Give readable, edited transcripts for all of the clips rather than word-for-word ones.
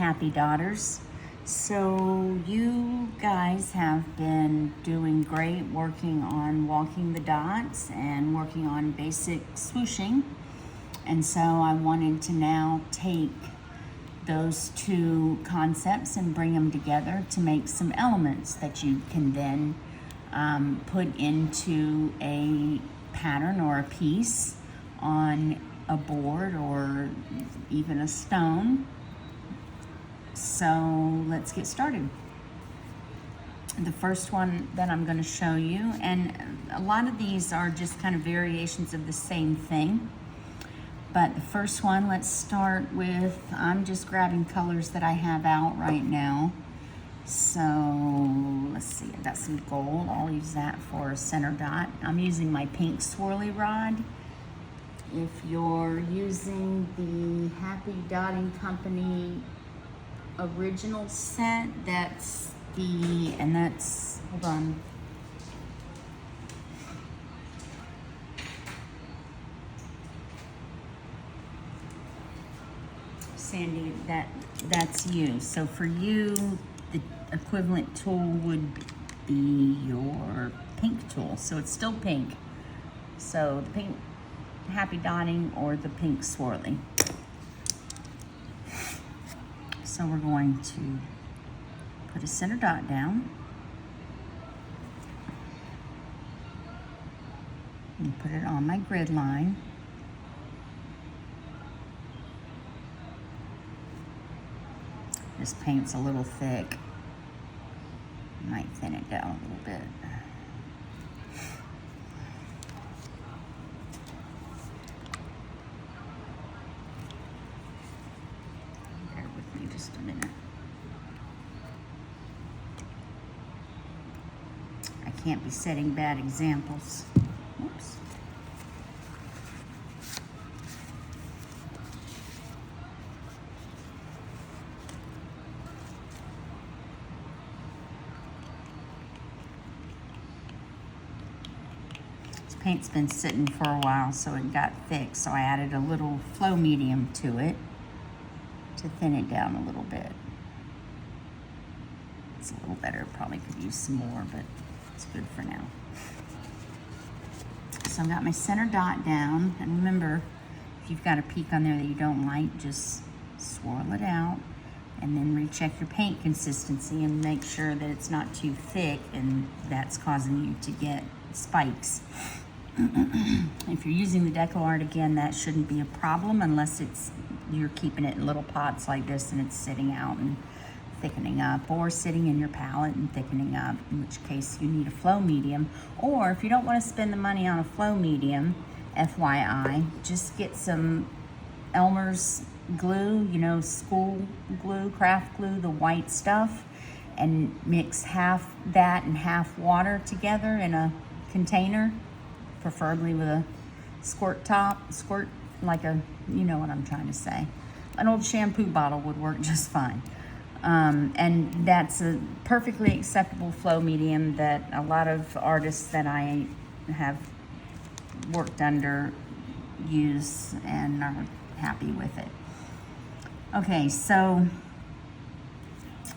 happy daughters. So you guys have been doing great working on walking the dots and working on basic swooshing. And so I wanted to now take those two concepts and bring them together to make some elements that you can then put into a pattern or a piece on a board or even a stone. So let's get started. The first one that I'm going to show you, and a lot of these are just kind of variations of the same thing, but the first one, let's start with, I'm just grabbing colors that I have out right now. So let's see, I've got some gold. I'll use that for a center dot. I'm using my pink swirly rod. If you're using the Happy Dotting Company original set, that's hold on. Sandy, that's you. So for you, the equivalent tool would be your pink tool. So it's still pink. So the pink Happy Dotting or the pink swirly. So we're going to put a center dot down and put it on my grid line. This paint's a little thick. Might thin it down a little bit. Bear with me just a minute. I can't be setting bad examples. Oops. Paint's been sitting for a while, so it got thick, so I added a little flow medium to it to thin it down a little bit. It's a little better, probably could use some more, but it's good for now. So I've got my center dot down, and remember, if you've got a peak on there that you don't like, just swirl it out and then recheck your paint consistency and make sure that it's not too thick and that's causing you to get spikes. If you're using the Deco Art, again, that shouldn't be a problem unless you're keeping it in little pots like this and it's sitting out and thickening up, or sitting in your palette and thickening up, in which case you need a flow medium. Or if you don't want to spend the money on a flow medium, FYI, just get some Elmer's glue, you know, school glue, craft glue, the white stuff, and mix half that and half water together in a container, preferably with a squirt top, like a, you know what I'm trying to say. An old shampoo bottle would work just fine. And that's a perfectly acceptable flow medium that a lot of artists that I have worked under use and are happy with it. Okay, so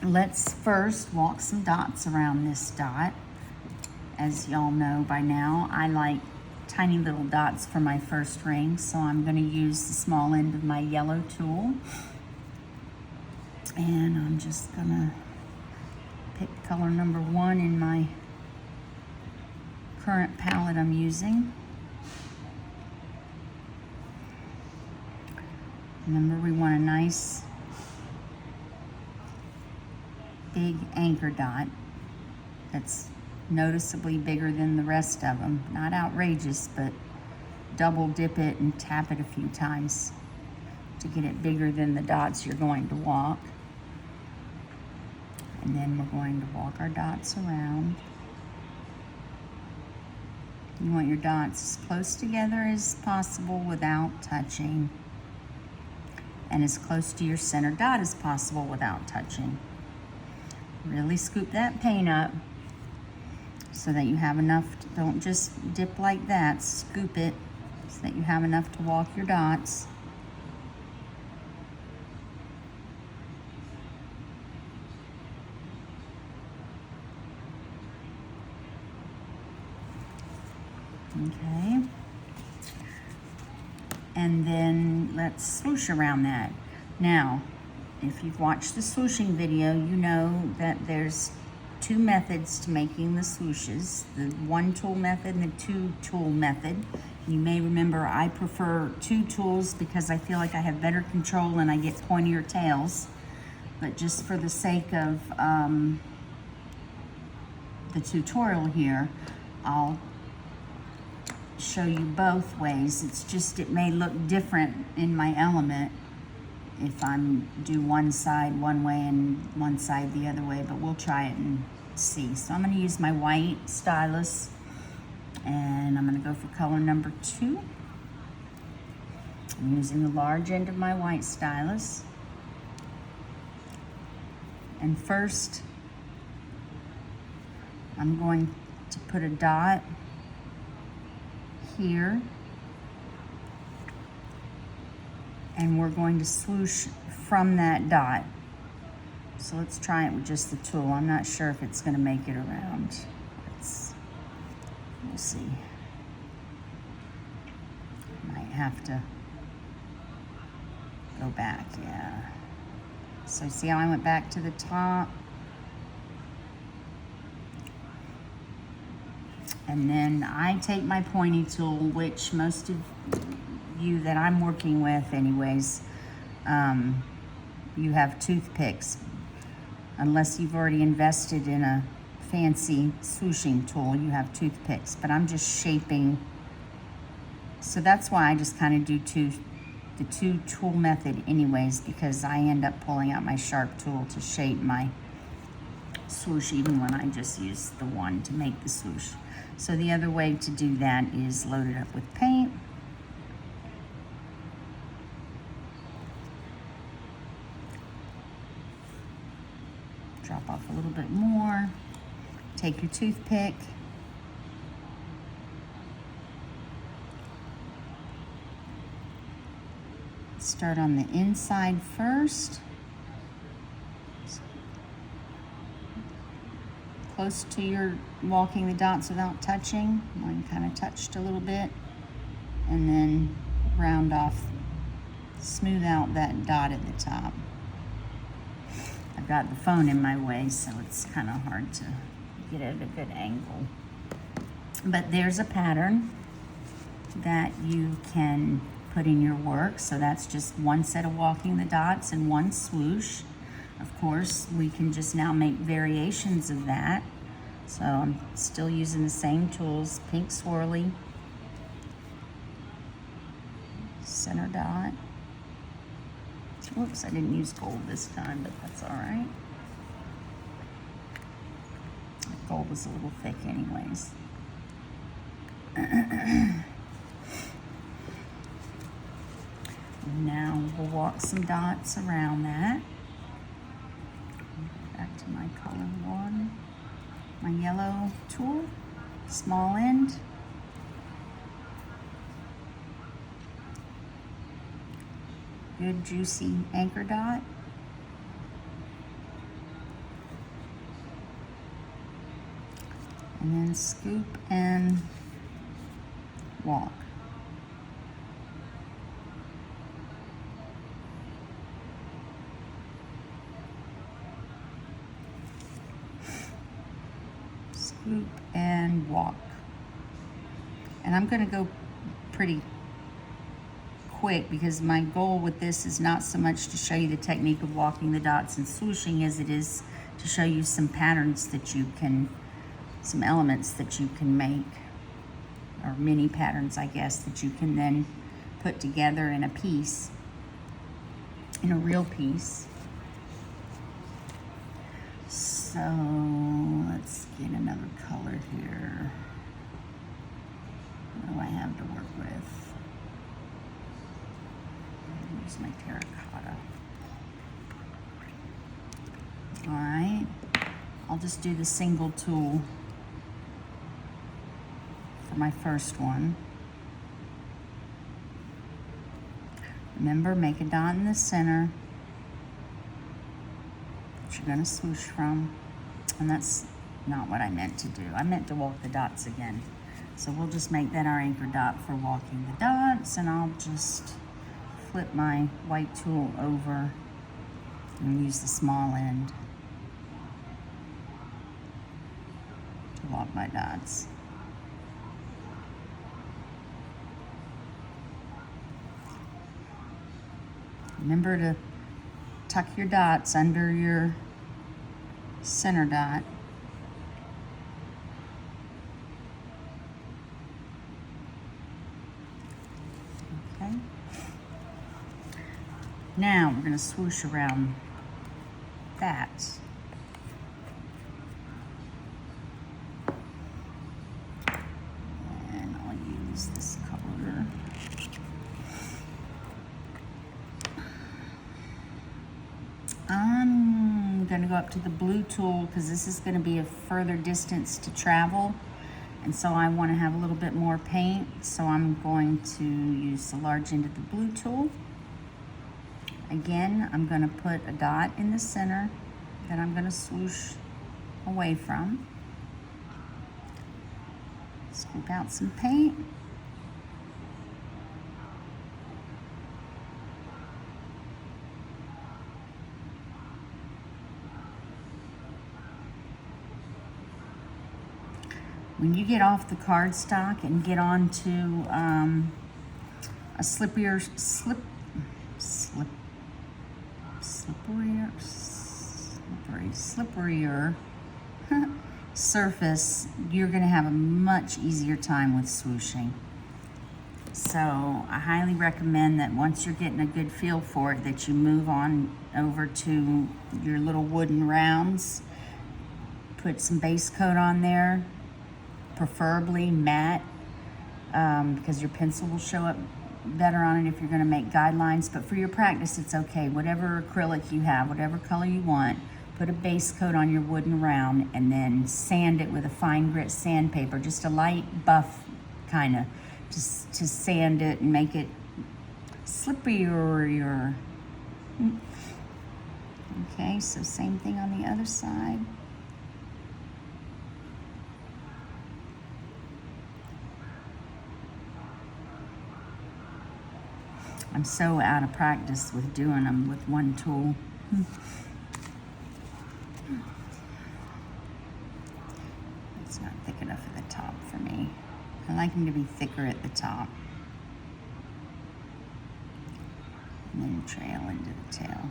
let's first walk some dots around this dot. As y'all know by now, I like tiny little dots for my first ring, so I'm going to use the small end of my yellow tool. And I'm just going to pick color number 1 in my current palette I'm using. Remember, we want a nice big anchor dot that's noticeably bigger than the rest of them. Not outrageous, but double dip it and tap it a few times to get it bigger than the dots you're going to walk. And then we're going to walk our dots around. You want your dots as close together as possible without touching, and as close to your center dot as possible without touching. Really scoop that paint up so that you have enough, don't just dip like that, scoop it so that you have enough to walk your dots. Okay. And then let's swoosh around that. Now, if you've watched the swooshing video, you know that there's two methods to making the swooshes, the one tool method and the two tool method. You may remember I prefer two tools because I feel like I have better control and I get pointier tails. But just for the sake of the tutorial here, I'll show you both ways. It's just, it may look different in my element if I'm do one side one way and one side the other way, but we'll try it and see. So I'm going to use my white stylus and I'm going to go for color number 2. I'm using the large end of my white stylus. And first, I'm going to put a dot here, and we're going to swoosh from that dot. So let's try it with just the tool. I'm not sure if it's going to make it around. We'll see. Might have to go back, yeah. So see how I went back to the top? And then I take my pointy tool, which most of you that I'm working with anyways, you have toothpicks. Unless you've already invested in a fancy swooshing tool, you have toothpicks. But I'm just shaping. So that's why I just kind of do the two tool method anyways, because I end up pulling out my sharp tool to shape my swoosh even when I just use the one to make the swoosh. So the other way to do that is load it up with paint. Drop off a little bit more. Take your toothpick. Start on the inside first. Close to your walking the dots without touching. Mine kind of touched a little bit. And then round off, smooth out that dot at the top. I've got the phone in my way, so it's kind of hard to get at a good angle. But there's a pattern that you can put in your work. So that's just one set of walking the dots and one swoosh. Of course, we can just now make variations of that. So I'm still using the same tools, pink swirly, center dot. Whoops, I didn't use gold this time, but that's all right. Gold was a little thick anyways. Now we'll walk some dots around that. Back to my color 1. My yellow tool, small end. Good juicy anchor dot. And then scoop and walk. Scoop and walk. And I'm going to go pretty quick because my goal with this is not so much to show you the technique of walking the dots and swooshing as it is to show you some patterns that you can, some elements that you can make, or mini patterns, I guess, that you can then put together in a piece, in a real piece. So let's get another color here. What do I have to work with? Use my terracotta. All right, I'll just do the single tool for my first one. Remember, make a dot in the center that you're going to swoosh from. And that's not what I meant to do. I meant to walk the dots again. So we'll just make that our anchor dot for walking the dots, and I'll just flip my white tool over and use the small end to walk my dots. Remember to tuck your dots under your center dot. Okay. Now we're going to swoosh around that. And I'll use this color. I'm going to go up to the blue tool because this is going to be a further distance to travel, and so I want to have a little bit more paint, so I'm going to use the large end of the blue tool. Again, I'm going to put a dot in the center that I'm going to swoosh away from. Scoop out some paint. When you get off the cardstock and get onto a slipperier surface, you're going to have a much easier time with swooshing. So I highly recommend that once you're getting a good feel for it, that you move on over to your little wooden rounds. Put some base coat on there, preferably matte, because your pencil will show up better on it if you're going to make guidelines. But for your practice, it's okay. Whatever acrylic you have, whatever color you want, put a base coat on your wooden round and then sand it with a fine grit sandpaper, just a light buff kind of, just to sand it and make it slipperier. Okay, so same thing on the other side. I'm so out of practice with doing them with one tool. It's not thick enough at the top for me. I like them to be thicker at the top. And then trail into the tail.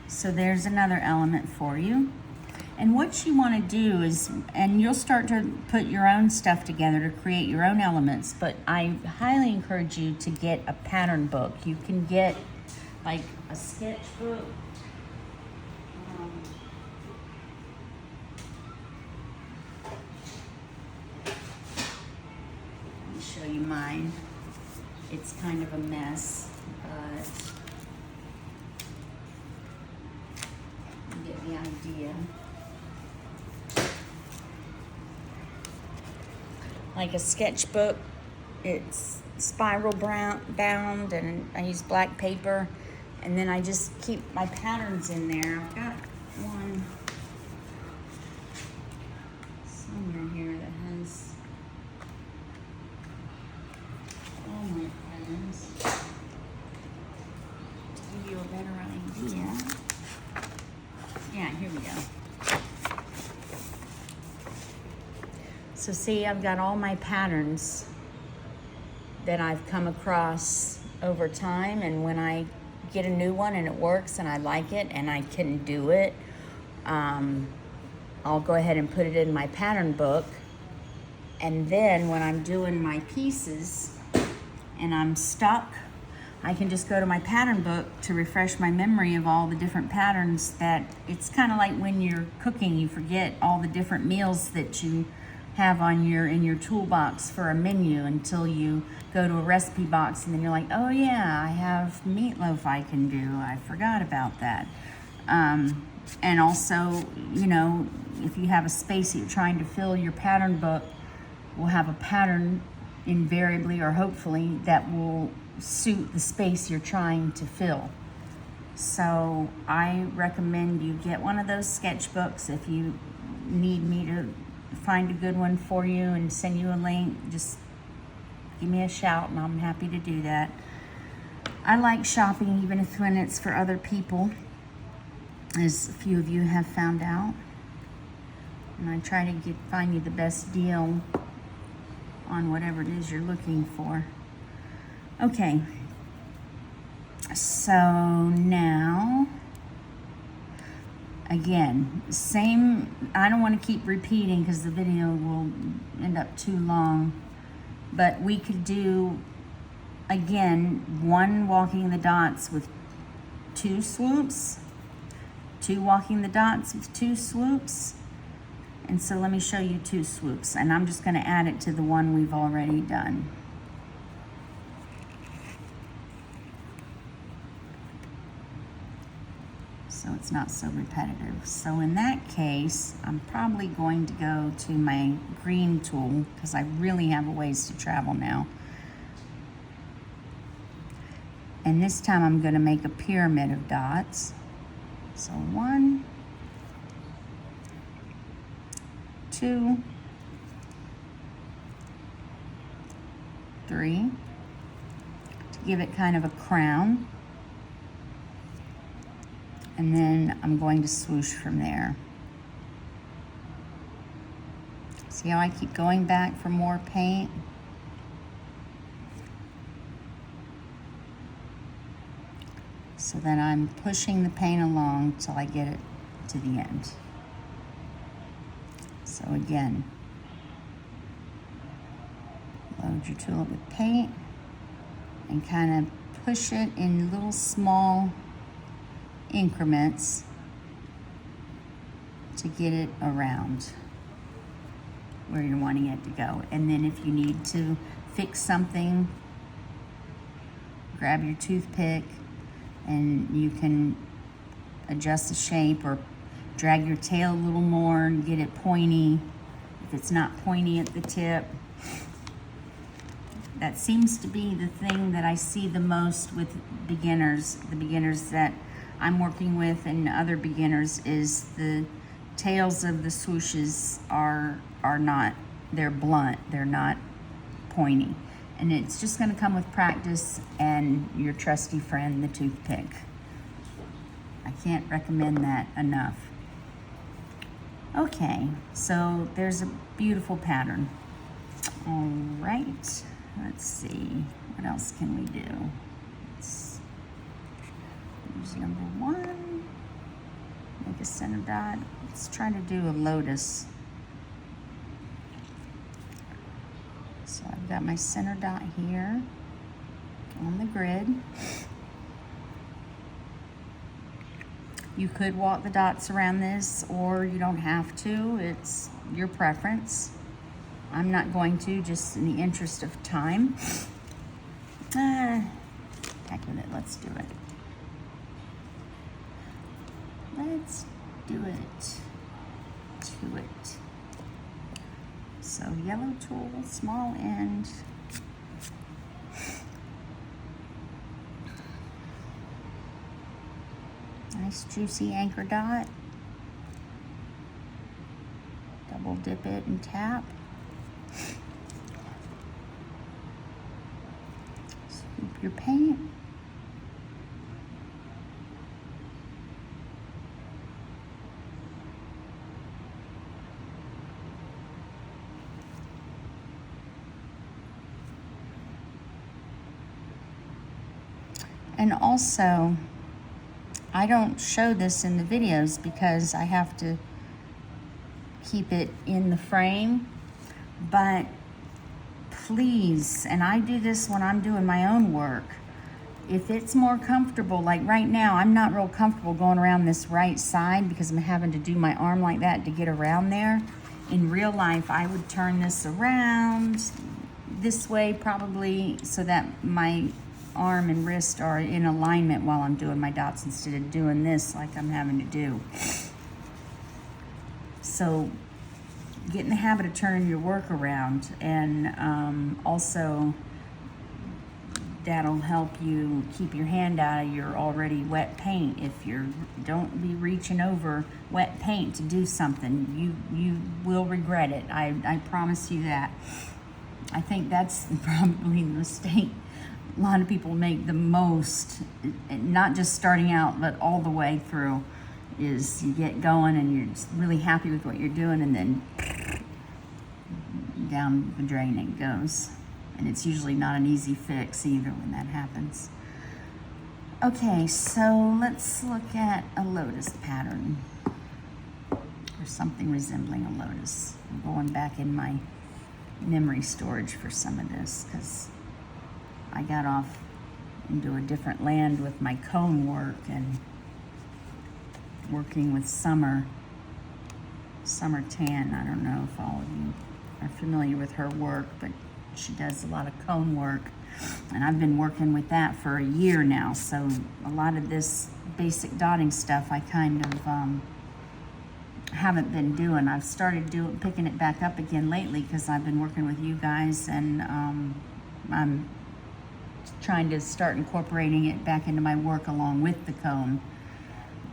So there's another element for you. And what you want to do is, and you'll start to put your own stuff together to create your own elements, but I highly encourage you to get a pattern book. You can get like a sketchbook. Let me show you mine. It's kind of a mess, but you get the idea. Like a sketchbook, it's spiral bound, and I use black paper, and then I just keep my patterns in there. I've got one somewhere here that has all my patterns. To give you a better idea. Yeah, here we go. So see, I've got all my patterns that I've come across over time, and when I get a new one and it works and I like it and I can do it, I'll go ahead and put it in my pattern book. And then when I'm doing my pieces and I'm stuck, I can just go to my pattern book to refresh my memory of all the different patterns. That it's kind of like when you're cooking, you forget all the different meals that you have on in your toolbox for a menu until you go to a recipe box, and then you're like, oh yeah, I have meatloaf I can do. I forgot about that. And also, you know, if you have a space that you're trying to fill, your pattern book will have a pattern invariably or hopefully that will suit the space you're trying to fill. So I recommend you get one of those sketchbooks. If you need me to find a good one for you and send you a link, just give me a shout and I'm happy to do that. I like shopping even if when it's for other people, as a few of you have found out. And I try to find you the best deal on whatever it is you're looking for. Okay, so now, again, same, I don't want to keep repeating because the video will end up too long, but we could do, again, one walking the dots with 2 swoops, 2 walking the dots with 2 swoops. And so let me show you 2 swoops, and I'm just going to add it to the one we've already done. So it's not so repetitive. So in that case, I'm probably going to go to my green tool because I really have a ways to travel now. And this time I'm going to make a pyramid of dots. So 1, 2, 3, to give it kind of a crown. And then I'm going to swoosh from there. See how I keep going back for more paint? So that I'm pushing the paint along till I get it to the end. So again, load your tool with paint and kind of push it in little small increments to get it around where you're wanting it to go. And then if you need to fix something, grab your toothpick and you can adjust the shape or drag your tail a little more and get it pointy if it's not pointy at the tip. That seems to be the thing that I see the most with beginners, the beginners that I'm working with and other beginners, is the tails of the swooshes are not, they're blunt, they're not pointy. And it's just gonna come with practice and your trusty friend, the toothpick. I can't recommend that enough. Okay, so there's a beautiful pattern. All right, let's see, what else can we do? Use number 1, make a center dot. Let's try to do a lotus. So I've got my center dot here on the grid. You could walk the dots around this, or you don't have to. It's your preference. I'm not going to, just in the interest of time. Heck with it, let's do it. Let's do it to it. So yellow tool, small end. Nice juicy anchor dot. Double dip it and tap. Scoop your paint. And also, I don't show this in the videos because I have to keep it in the frame, but please, and I do this when I'm doing my own work, if it's more comfortable, like right now, I'm not real comfortable going around this right side because I'm having to do my arm like that to get around there. In real life, I would turn this around this way probably so that my arm and wrist are in alignment while I'm doing my dots instead of doing this like I'm having to do. So get in the habit of turning your work around, and also that'll help you keep your hand out of your already wet paint. If you're, don't be reaching over wet paint to do something. You will regret it. I promise you that. I think that's probably the mistake a lot of people make the most, not just starting out, but all the way through, is you get going and you're just really happy with what you're doing, and then down the drain it goes. And it's usually not an easy fix either when that happens. Okay, so let's look at a lotus pattern, or something resembling a lotus. I'm going back in my memory storage for some of this, because I got off into a different land with my cone work and working with Summer Tan. I don't know if all of you are familiar with her work, but she does a lot of cone work, and I've been working with that for a year now. So a lot of this basic dotting stuff I kind of haven't been doing. I've started picking it back up again lately because I've been working with you guys, and I'm trying to start incorporating it back into my work along with the cone.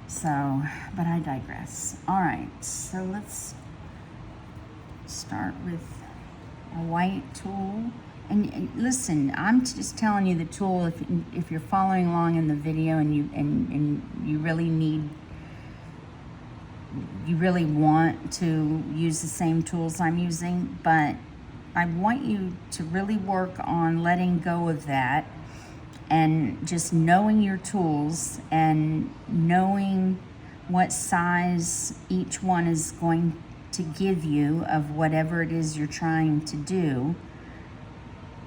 So, but I digress. All right, so let's start with a white tool. And listen, I'm just telling you the tool. If you're following along in the video and you really want to use the same tools I'm using, but I want you to really work on letting go of that and just knowing your tools and knowing what size each one is going to give you of whatever it is you're trying to do.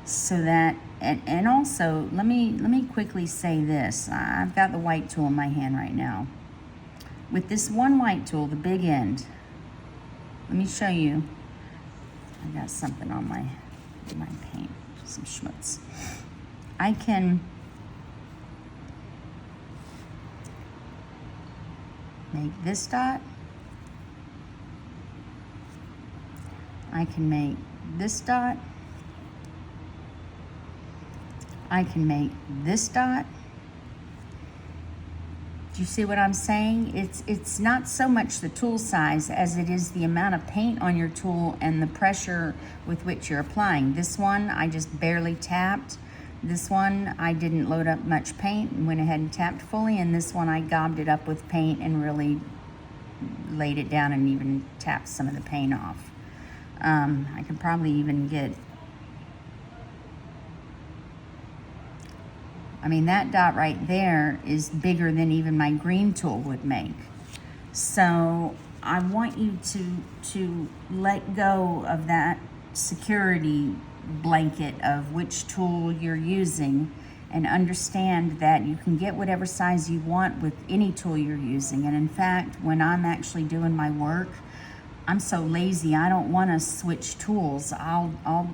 So that, and also, let me quickly say this. I've got the white tool in my hand right now. With this one white tool, the big end, let me show you. I got something on my paint, some schmutz. I can make this dot. I can make this dot. I can make this dot. Do you see what I'm saying? It's not so much the tool size as it is the amount of paint on your tool and the pressure with which you're applying. This one, I just barely tapped. This one, I didn't load up much paint and went ahead and tapped fully. And this one, I gobbed it up with paint and really laid it down and even tapped some of the paint off. I could probably even get, I mean, that dot right there is bigger than even my green tool would make. So I want you to let go of that security blanket of which tool you're using, and understand that you can get whatever size you want with any tool you're using. And in fact, when I'm actually doing my work, I'm so lazy, I don't want to switch tools. I'll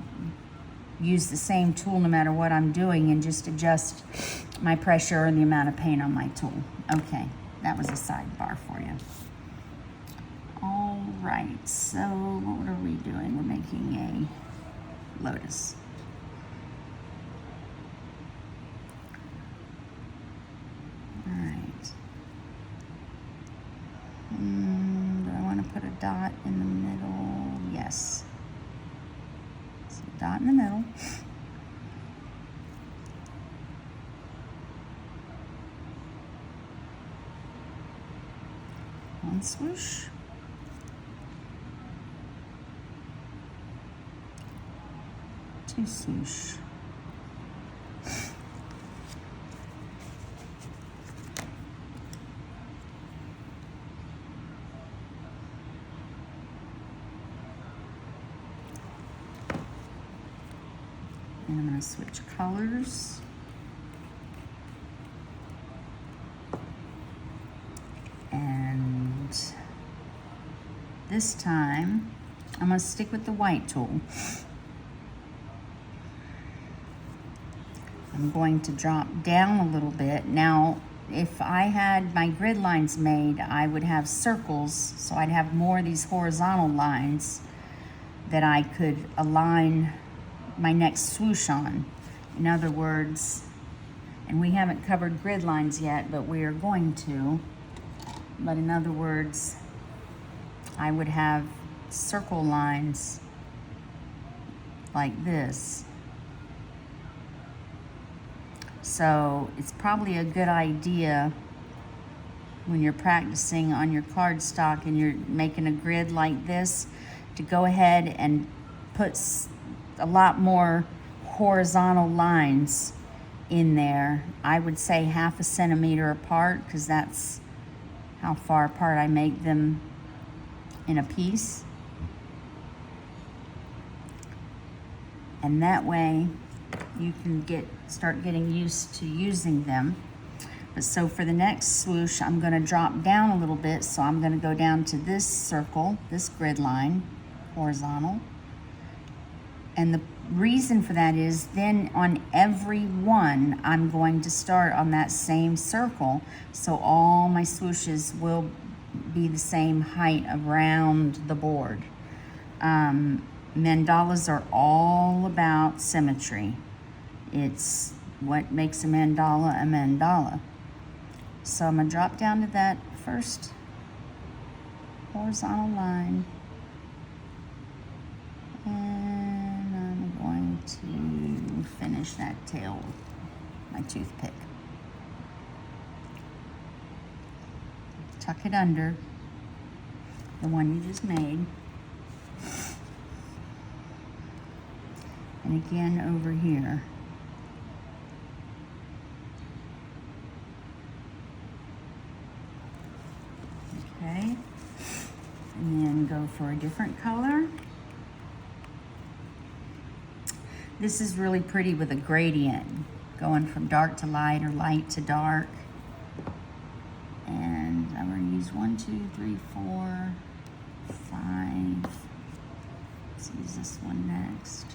use the same tool no matter what I'm doing and just adjust my pressure and the amount of paint on my tool. Okay, that was a sidebar for you. All right, so what are we doing? We're making a lotus. All right. Do I want to put a dot in the middle? Yes. So dot in the middle. One swoosh. Two swoosh. And I'm going to switch colors. And this time, I'm going to stick with the white tool. I'm going to drop down a little bit. Now, if I had my grid lines made, I would have circles, so I'd have more of these horizontal lines that I could align my next swoosh on. In other words, and we haven't covered grid lines yet, but we are going to. But in other words, I would have circle lines like this. So it's probably a good idea when you're practicing on your cardstock and you're making a grid like this to go ahead and put a lot more horizontal lines in there. I would say 1/2 centimeter apart, because that's how far apart I make them in a piece. And that way you can start getting used to using them. But so for the next swoosh, I'm going to drop down a little bit. So I'm going to go down to this circle, this grid line, horizontal. And the reason for that is then on every one, I'm going to start on that same circle. So all my swooshes will be the same height around the board. Mandalas are all about symmetry. It's what makes a mandala a mandala. So I'm going to drop down to that first horizontal line. And I'm going to finish that tail with my toothpick. Tuck it under the one you just made. And again over here. Okay. And then go for a different color. This is really pretty with a gradient, going from dark to light or light to dark. And I'm going to use 1, 2, 3, 4, 5. Let's use this one next.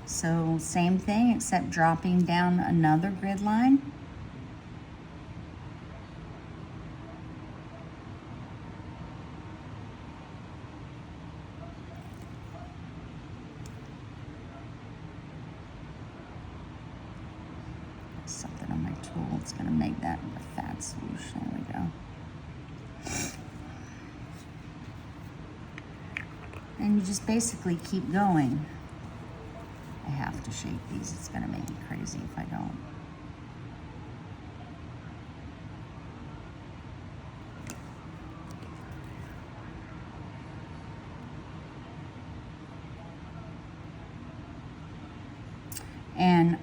So same thing, except dropping down another grid line. Something on my tool, it's gonna make that a fat swoosh. There we go. And you just basically keep going. I have to shape these. It's gonna make me crazy if I don't. And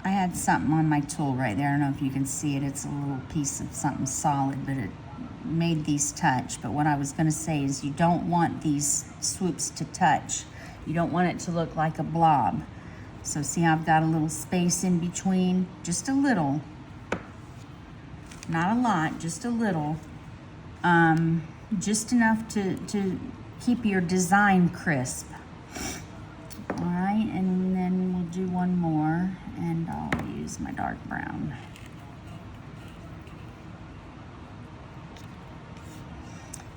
I had something on my tool right there. I don't know if you can see it. It's a little piece of something solid, but it made these touch. But what I was gonna say is you don't want these swoops to touch. You don't want it to look like a blob. So see how I've got a little space in between? Just a little. Not a lot, just a little. Just enough to keep your design crisp. All right, and then we'll do one more, and I'll use my dark brown.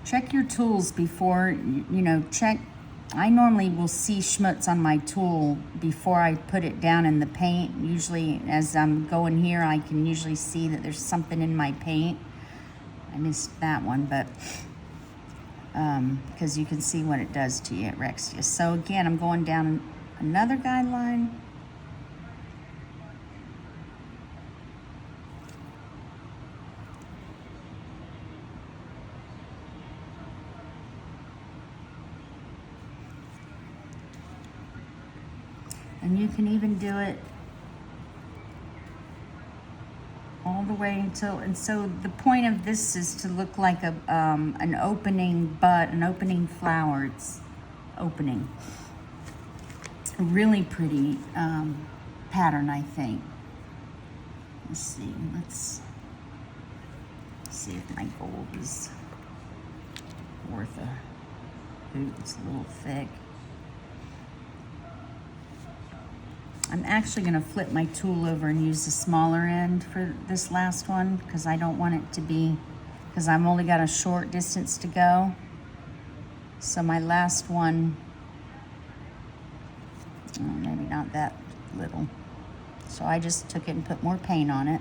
Check your tools before, check. I normally will see schmutz on my tool before I put it down in the paint. Usually as I'm going here, I can usually see that there's something in my paint. I missed that one, but because you can see what it does to you, it wrecks you. So again, I'm going down another guideline. And you can even do it all the way until, and so the point of this is to look like an opening bud, an opening flower. It's opening. A really pretty pattern, I think. Let's see, let's see if my gold is worth a hoot. It's a little thick. I'm actually going to flip my tool over and use the smaller end for this last one because I don't want it to be, because I've only got a short distance to go. So my last one maybe not that little. So I just took it and put more paint on it.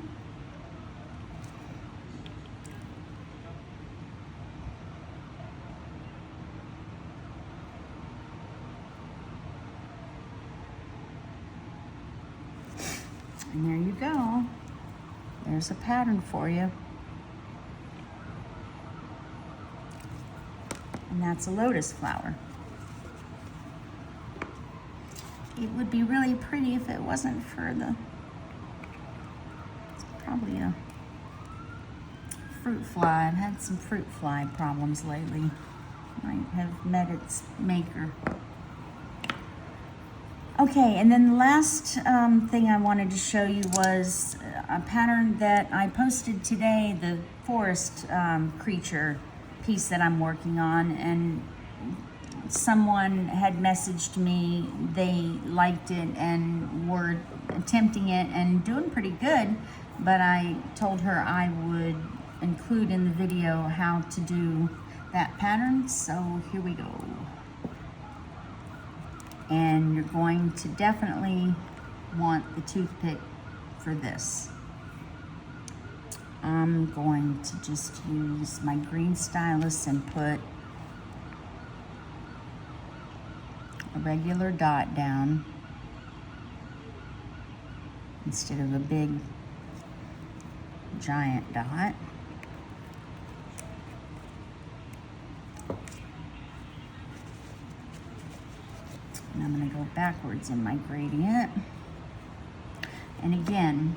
And there you go. There's a pattern for you. And that's a lotus flower. It would be really pretty if it wasn't for it's probably a fruit fly. I've had some fruit fly problems lately. Might have met its maker. Okay, and then the last thing I wanted to show you was a pattern that I posted today, the forest creature piece that I'm working on, and someone had messaged me, they liked it and were attempting it and doing pretty good, but I told her I would include in the video how to do that pattern, so here we go. And you're going to definitely want the toothpick for this. I'm going to just use my green stylus and put a regular dot down instead of a big giant dot. And I'm going to go backwards in my gradient. And again,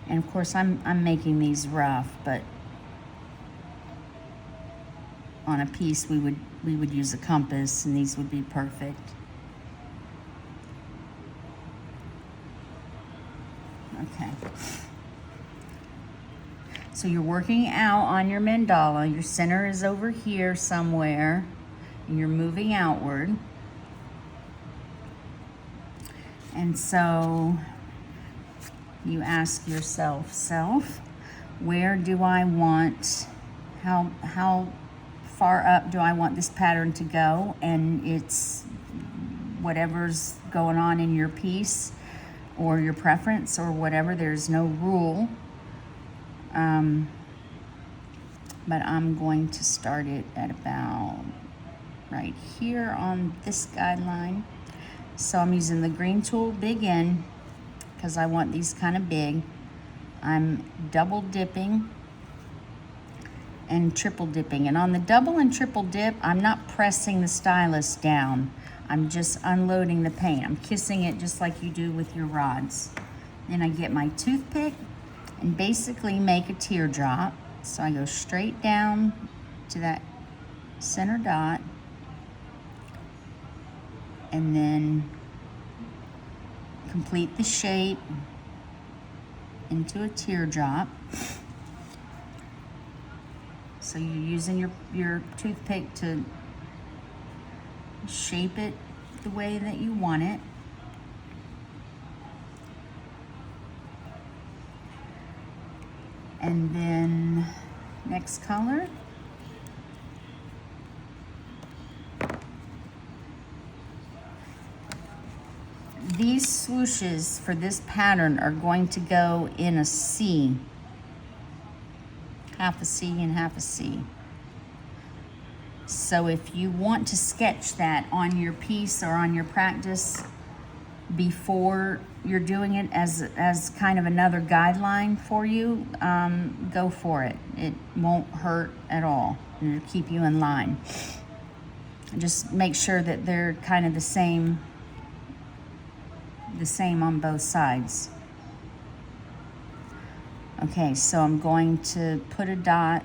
and of course I'm making these rough, but on a piece we would use a compass and these would be perfect. Okay. So you're working out on your mandala. Your center is over here somewhere, and you're moving outward. And so you ask yourself, where do I want, how far up do I want this pattern to go? And it's whatever's going on in your piece or your preference or whatever. There's no rule. But I'm going to start it at about right here on this guideline. So I'm using the green tool, big N, because I want these kind of big. I'm double dipping and triple dipping. And on the double and triple dip, I'm not pressing the stylus down. I'm just unloading the paint. I'm kissing it just like you do with your rods. Then I get my toothpick and basically make a teardrop. So I go straight down to that center dot and then complete the shape into a teardrop. So you're using your toothpick to shape it the way that you want it. And then next color. These swooshes for this pattern are going to go in a C. Half a C and half a C. So if you want to sketch that on your piece or on your practice before you're doing it as kind of another guideline for you, go for it. It won't hurt at all. It'll keep you in line. Just make sure that they're kind of the same on both sides. Okay, so I'm going to put a dot,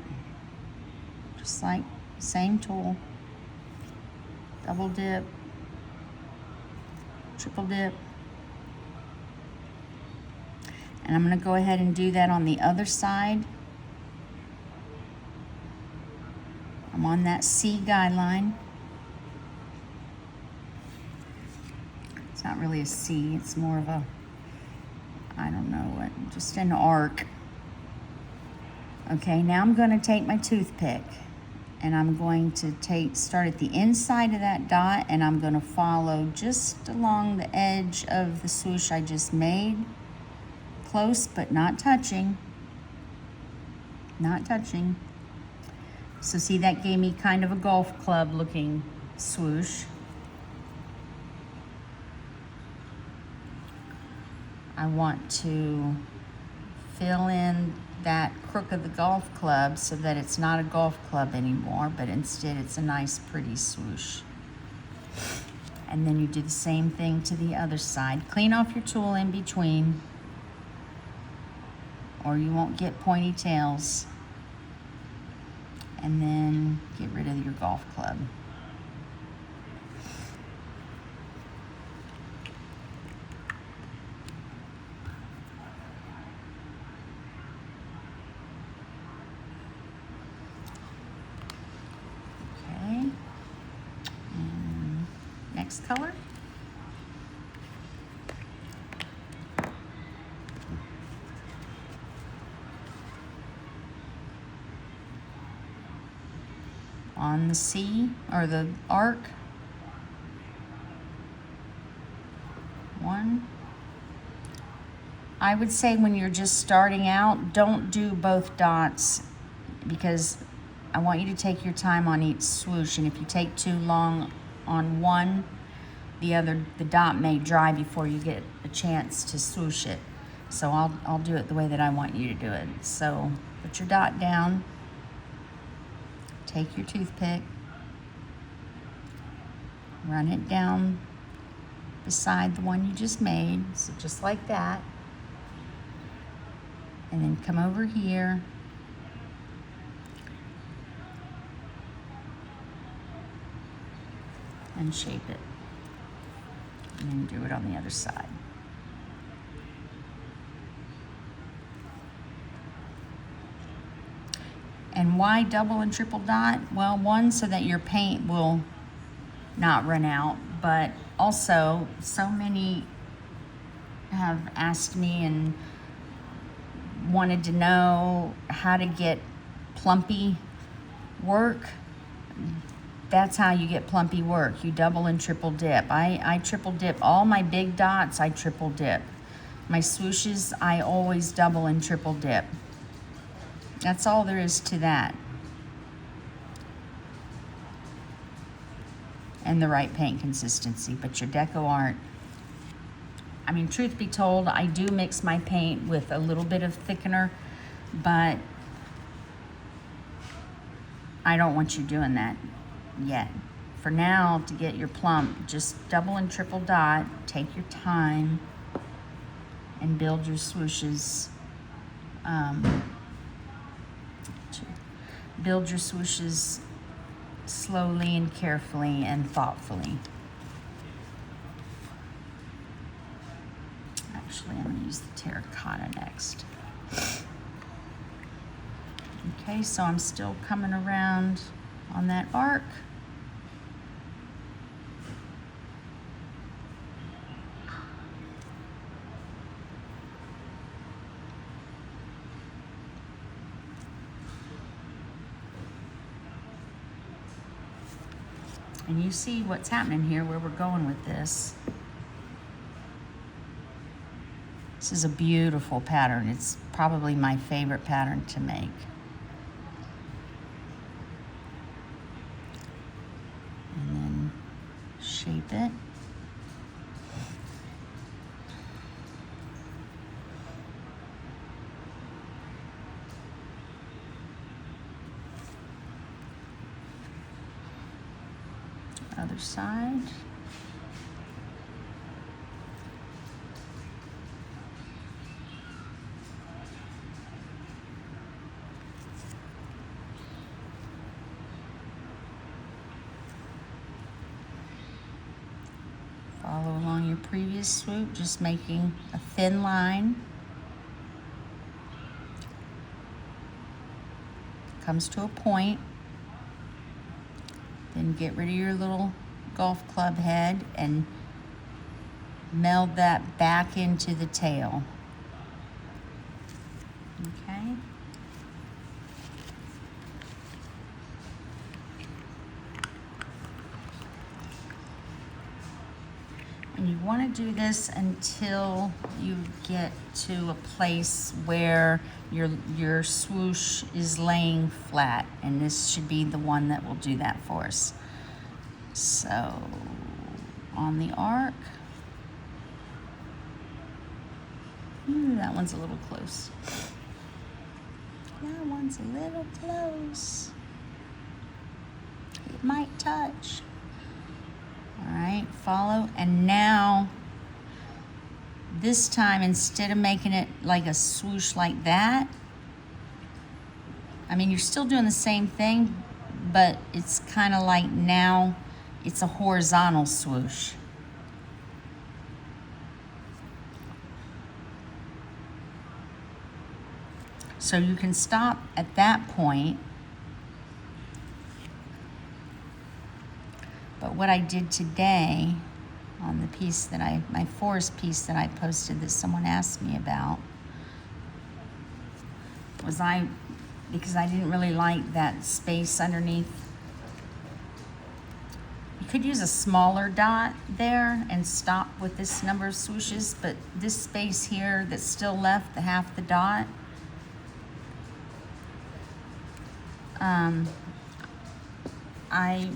just like same tool, double dip, triple dip. And I'm going to go ahead and do that on the other side. I'm on that C guideline. It's not really a C, it's more of a, I don't know what, just an arc. Okay, now I'm going to take my toothpick And I'm going to start at the inside of that dot, and I'm going to follow just along the edge of the swoosh I just made. Close, but not touching. Not touching. So see, that gave me kind of a golf club looking swoosh. I want to fill in that crook of the golf club so that it's not a golf club anymore, but instead it's a nice pretty swoosh. And then you do the same thing to the other side. Clean off your tool in between, or you won't get pointy tails. And then get rid of your golf club. Next color. On the C, or the arc. 1. I would say when you're just starting out, don't do both dots, because I want you to take your time on each swoosh, and if you take too long on one, the dot may dry before you get a chance to swoosh it. So I'll do it the way that I want you to do it. So put your dot down, take your toothpick, run it down beside the one you just made, so just like that, and then come over here and shape it. And then do it on the other side. And why double and triple dot? Well, one, so that your paint will not run out, but also so many have asked me and wanted to know how to get plumpy work. That's how you get plumpy work. You double and triple dip. I triple dip all my big dots. I triple dip. My swooshes, I always double and triple dip. That's all there is to that. And the right paint consistency, but your deco art, I mean, truth be told, I do mix my paint with a little bit of thickener, but I don't want you doing that yet. For now, to get your plump, just double and triple dot, take your time, and build your swooshes. Build your swooshes slowly and carefully and thoughtfully. Actually, I'm going to use the terracotta next. Okay, so I'm still coming around on that arc. And you see what's happening here, where we're going with this. This is a beautiful pattern. It's probably my favorite pattern to make. And then shape it. Other side. Follow along your previous swoop, just making a thin line. Comes to a point. Then get rid of your little golf club head and meld that back into the tail. Okay. want to do this until you get to a place where your swoosh is laying flat, and this should be the one that will do that for us. So on the arc, that one's a little close. That one's a little close. It might touch. All right, follow. And now, this time, instead of making it like a swoosh like that, I mean, you're still doing the same thing, but it's kind of like now it's a horizontal swoosh. So you can stop at that point. But what I did today on the piece that my forest piece that I posted that someone asked me about, was because I didn't really like that space underneath. You could use a smaller dot there and stop with this number of swooshes, but this space here that's still left, the half the dot, I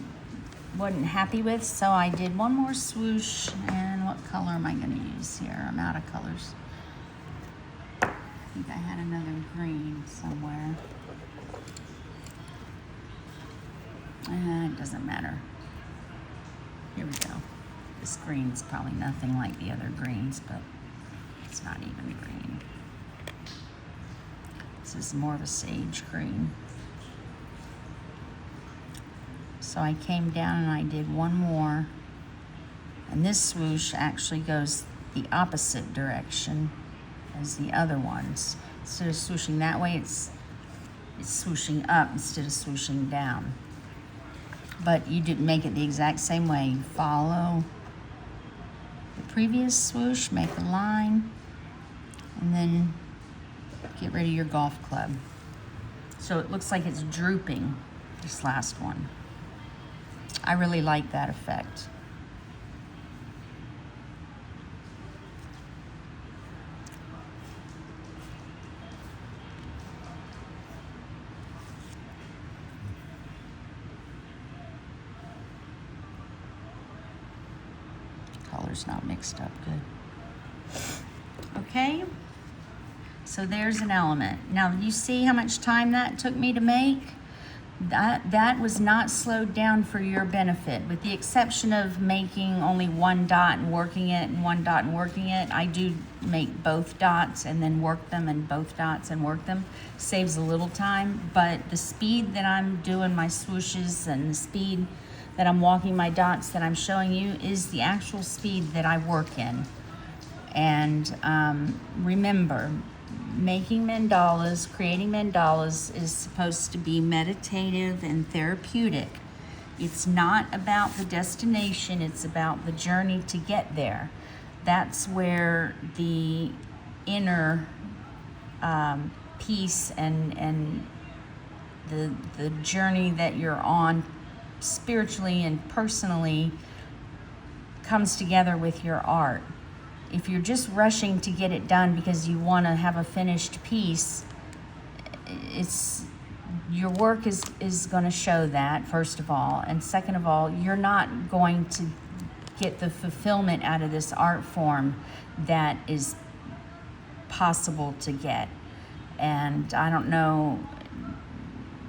wasn't happy with, so I did one more swoosh. And what color am I going to use here? I'm out of colors. I think I had another green somewhere. It doesn't matter. Here we go. This green's probably nothing like the other greens, but it's not even green. This is more of a sage green. So I came down and I did one more, and this swoosh actually goes the opposite direction as the other ones. Instead of swooshing that way, it's swooshing up instead of swooshing down. But you didn't make it the exact same way. You follow the previous swoosh, make a line, and then get rid of your golf club. So it looks like it's drooping, this last one. I really like that effect. Color's not mixed up good. Okay, so there's an element. Now, you see how much time that took me to make? That was not slowed down for your benefit, with the exception of making only one dot and working it and one dot and working it. I do make both dots and then work them, and both dots and work them. Saves a little time, but the speed that I'm doing my swooshes and the speed that I'm walking my dots that I'm showing you is the actual speed that I work in. And remember, making mandalas, creating mandalas is supposed to be meditative and therapeutic. It's not about the destination, it's about the journey to get there. That's where the inner peace and the journey that you're on spiritually and personally comes together with your art. If you're just rushing to get it done because you want to have a finished piece, your work is going to show that, first of all. And second of all, you're not going to get the fulfillment out of this art form that is possible to get. And I don't know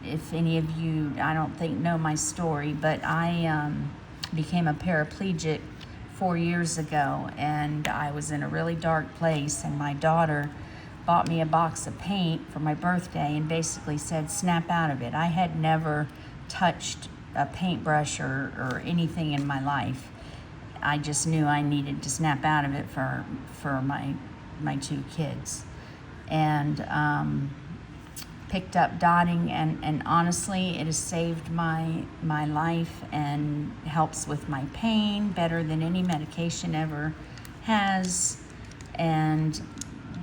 if any of you, I don't think, know my story, but I became a paraplegic 4 years ago, and I was in a really dark place, and my daughter bought me a box of paint for my birthday and basically said, snap out of it. I had never touched a paintbrush or anything in my life. I just knew I needed to snap out of it for my two kids. And picked up dotting, and honestly, it has saved my life and helps with my pain better than any medication ever has, and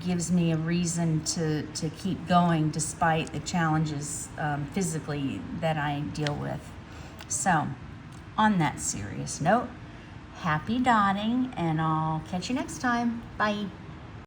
gives me a reason to keep going despite the challenges physically that I deal with. So, on that serious note, Happy dotting, and I'll catch you next time. Bye.